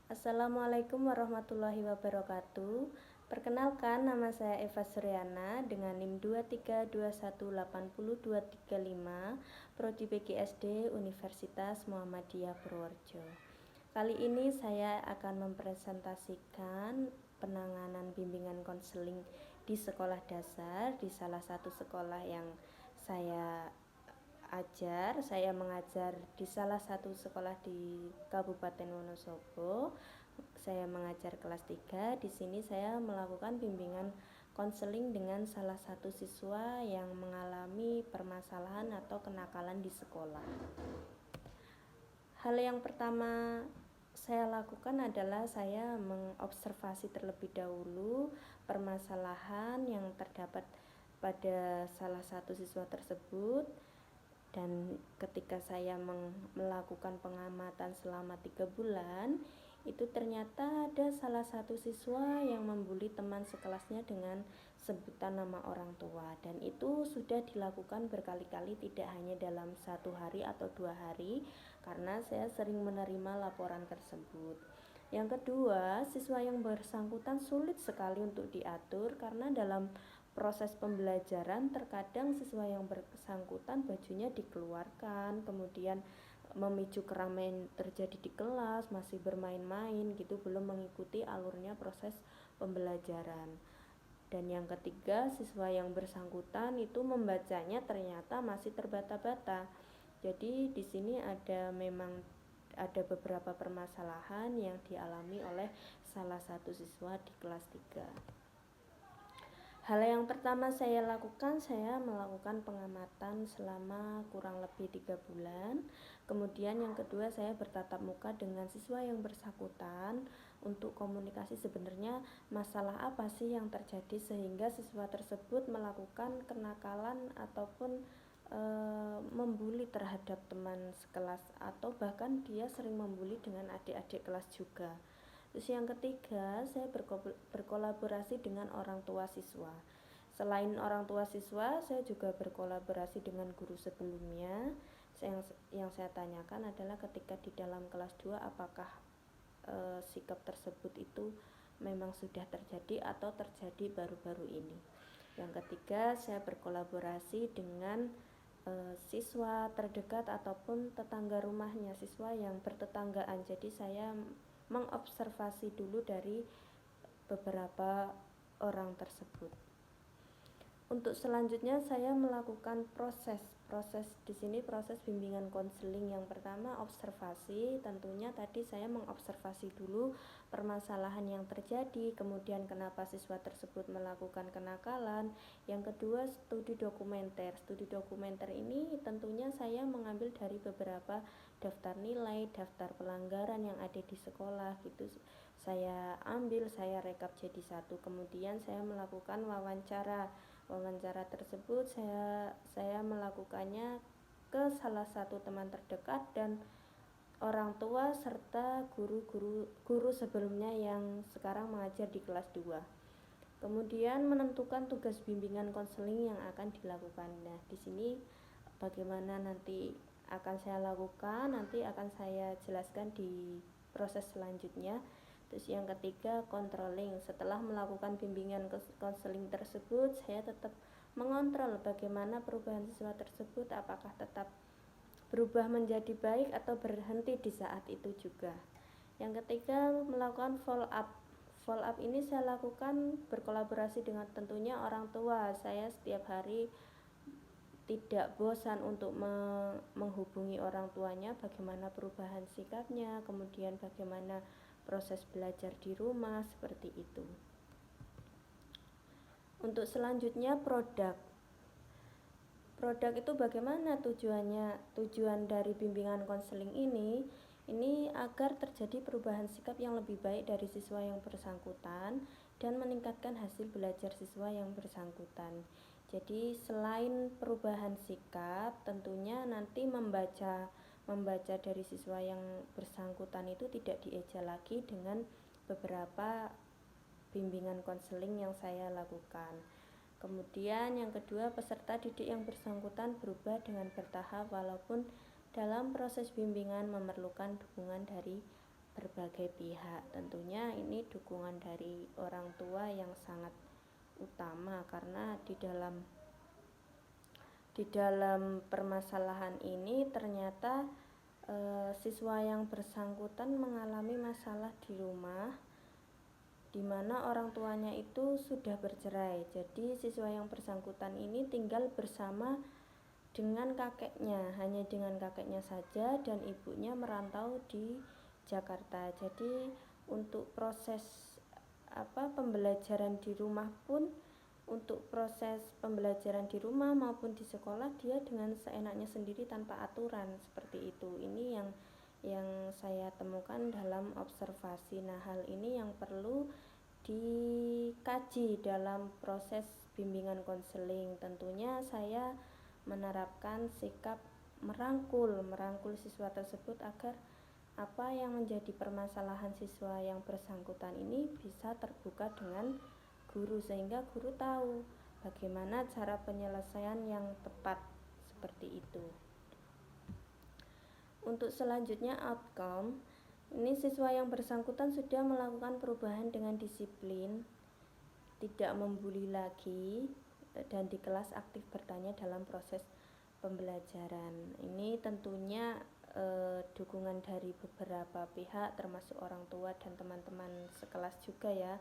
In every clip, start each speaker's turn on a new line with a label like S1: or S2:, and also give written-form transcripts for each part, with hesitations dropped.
S1: Assalamualaikum warahmatullahi wabarakatuh. Perkenalkan, nama saya Eva Suryana dengan NIM 232180235, Prodi PGSD Universitas Muhammadiyah Purworejo. Kali ini saya akan mempresentasikan penanganan bimbingan konseling di sekolah dasar di salah satu sekolah yang saya mengajar di salah satu sekolah di Kabupaten Wonosobo. Saya mengajar kelas 3. Di sini saya melakukan bimbingan konseling dengan salah satu siswa yang mengalami permasalahan atau kenakalan di sekolah. Hal yang pertama saya lakukan adalah saya mengobservasi terlebih dahulu permasalahan yang terdapat pada salah satu siswa tersebut. Dan ketika saya melakukan pengamatan selama 3 bulan, itu ternyata ada salah satu siswa yang membuli teman sekelasnya dengan sebutan nama orang tua, dan itu sudah dilakukan berkali-kali, tidak hanya dalam 1 hari atau 2 hari, karena saya sering menerima laporan tersebut. Yang kedua, siswa yang bersangkutan sulit sekali untuk diatur karena dalam proses pembelajaran terkadang siswa yang bersangkutan bajunya dikeluarkan, kemudian memicu keramaian terjadi di kelas, masih bermain-main gitu, belum mengikuti alurnya proses pembelajaran. Dan yang ketiga, siswa yang bersangkutan itu membacanya ternyata masih terbata-bata. Jadi di sini ada beberapa permasalahan yang dialami oleh salah satu siswa di kelas 3. Hal yang pertama saya melakukan pengamatan selama kurang lebih 3 bulan. Kemudian yang kedua, saya bertatap muka dengan siswa yang bersangkutan untuk komunikasi sebenarnya masalah apa sih yang terjadi sehingga siswa tersebut melakukan kenakalan ataupun membuli terhadap teman sekelas, atau bahkan dia sering membuli dengan adik-adik kelas juga. Terus yang ketiga, saya berkolaborasi dengan orang tua siswa. Selain orang tua siswa, saya juga berkolaborasi dengan guru sebelumnya. Yang saya tanyakan adalah ketika di dalam kelas 2 apakah sikap tersebut itu memang sudah terjadi atau terjadi baru-baru ini. Yang ketiga, saya berkolaborasi dengan siswa terdekat ataupun tetangga rumahnya, siswa yang bertetanggaan. Jadi saya mengobservasi dulu dari beberapa orang tersebut. Untuk selanjutnya saya melakukan proses di sini, proses bimbingan konseling. Yang pertama observasi, tentunya tadi saya mengobservasi dulu permasalahan yang terjadi, kemudian kenapa siswa tersebut melakukan kenakalan. Yang kedua, studi dokumenter. Studi dokumenter ini tentunya saya mengambil dari beberapa daftar nilai, daftar pelanggaran yang ada di sekolah gitu. Saya ambil, saya rekap jadi satu. Kemudian saya melakukan wawancara tersebut saya melakukannya ke salah satu teman terdekat dan orang tua serta guru sebelumnya yang sekarang mengajar di kelas 2. Kemudian menentukan tugas bimbingan konseling yang akan dilakukan. Nah, di sini bagaimana nanti akan saya lakukan, nanti akan saya jelaskan di proses selanjutnya. Terus yang ketiga, controlling. Setelah melakukan bimbingan konseling tersebut, saya tetap mengontrol bagaimana perubahan siswa tersebut, apakah tetap berubah menjadi baik atau berhenti di saat itu juga. Yang ketiga, melakukan follow up. Follow up ini saya lakukan berkolaborasi dengan tentunya orang tua. Saya setiap hari tidak bosan untuk menghubungi orang tuanya, bagaimana perubahan sikapnya, kemudian bagaimana proses belajar di rumah, seperti itu. Untuk selanjutnya, produk itu bagaimana tujuannya? Tujuan dari bimbingan konseling ini agar terjadi perubahan sikap yang lebih baik dari siswa yang bersangkutan dan meningkatkan hasil belajar siswa yang bersangkutan. Jadi selain perubahan sikap, tentunya nanti membaca dari siswa yang bersangkutan itu tidak dieja lagi dengan beberapa bimbingan konseling yang saya lakukan. Kemudian yang kedua, peserta didik yang bersangkutan berubah dengan bertahap walaupun dalam proses bimbingan memerlukan dukungan dari berbagai pihak. Tentunya ini dukungan dari orang tua yang sangat utama, karena di dalam permasalahan ini ternyata siswa yang bersangkutan mengalami masalah di rumah di mana orang tuanya itu sudah bercerai. Jadi siswa yang bersangkutan ini tinggal bersama dengan kakeknya, hanya dengan kakeknya saja, dan ibunya merantau di Jakarta. Jadi untuk proses pembelajaran di rumah pun, untuk proses pembelajaran di rumah maupun di sekolah, dia dengan seenaknya sendiri tanpa aturan seperti itu. Ini yang saya temukan dalam observasi. Nah, hal ini yang perlu dikaji dalam proses bimbingan konseling. Tentunya saya menerapkan sikap merangkul siswa tersebut agar apa yang menjadi permasalahan siswa yang bersangkutan ini bisa terbuka dengan guru, sehingga guru tahu bagaimana cara penyelesaian yang tepat seperti itu. Untuk selanjutnya outcome, ini siswa yang bersangkutan sudah melakukan perubahan dengan disiplin, tidak membuli lagi, dan di kelas aktif bertanya dalam proses pembelajaran. Ini tentunya dukungan dari beberapa pihak termasuk orang tua dan teman-teman sekelas juga ya.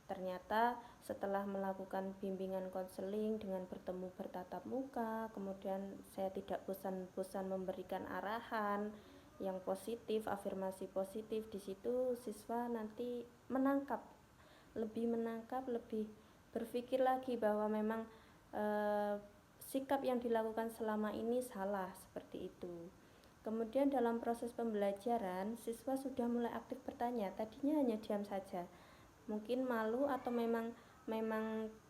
S1: Ternyata setelah melakukan bimbingan konseling dengan bertemu bertatap muka, kemudian saya tidak bosan-bosan memberikan arahan yang positif, afirmasi positif. Di situ siswa nanti lebih berpikir lagi bahwa memang sikap yang dilakukan selama ini salah, seperti itu. Kemudian dalam proses pembelajaran, siswa sudah mulai aktif bertanya. Tadinya hanya diam saja, mungkin malu atau memang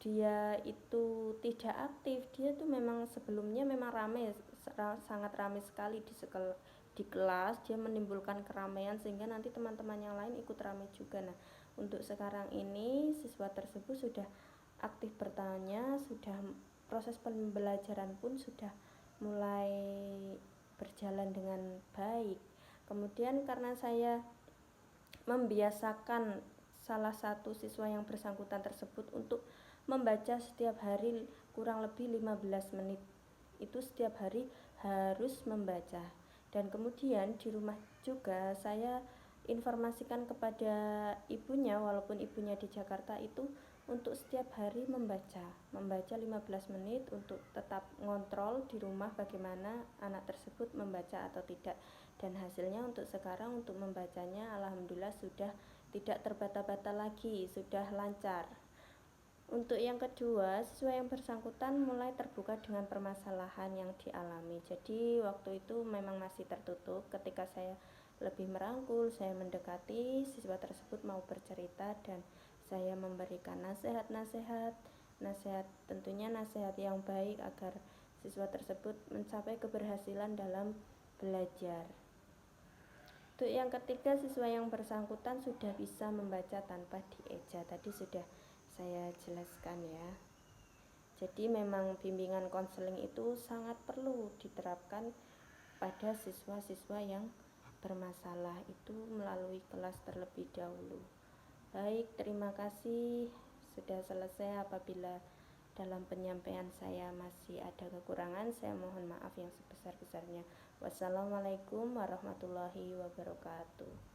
S1: dia itu tidak aktif. Dia tuh memang sebelumnya memang sangat ramai sekali di kelas. Dia menimbulkan keramaian sehingga nanti teman-teman yang lain ikut ramai juga. Nah, untuk sekarang ini siswa tersebut sudah aktif bertanya, sudah proses pembelajaran pun sudah mulai berjalan dengan baik. Kemudian karena saya membiasakan salah satu siswa yang bersangkutan tersebut untuk membaca setiap hari kurang lebih 15 menit. Itu setiap hari harus membaca. Dan kemudian di rumah juga saya informasikan kepada ibunya, walaupun ibunya di Jakarta, itu untuk setiap hari membaca 15 menit untuk tetap ngontrol di rumah bagaimana anak tersebut membaca atau tidak. Dan hasilnya untuk sekarang untuk membacanya alhamdulillah sudah tidak terbata-bata lagi, sudah lancar. Untuk yang kedua, siswa yang bersangkutan mulai terbuka dengan permasalahan yang dialami. Jadi waktu itu memang masih tertutup. Ketika saya lebih merangkul, saya mendekati siswa tersebut mau bercerita, dan saya memberikan nasihat, tentunya nasihat yang baik agar siswa tersebut mencapai keberhasilan dalam belajar. Untuk yang ketiga, siswa yang bersangkutan sudah bisa membaca tanpa dieja. Tadi sudah saya jelaskan ya. Jadi memang bimbingan konseling itu sangat perlu diterapkan pada siswa-siswa yang bermasalah itu melalui kelas terlebih dahulu. Baik, terima kasih. Sudah selesai. Apabila dalam penyampaian saya masih ada kekurangan, saya mohon maaf yang sebesar-besarnya. Wassalamualaikum warahmatullahi wabarakatuh.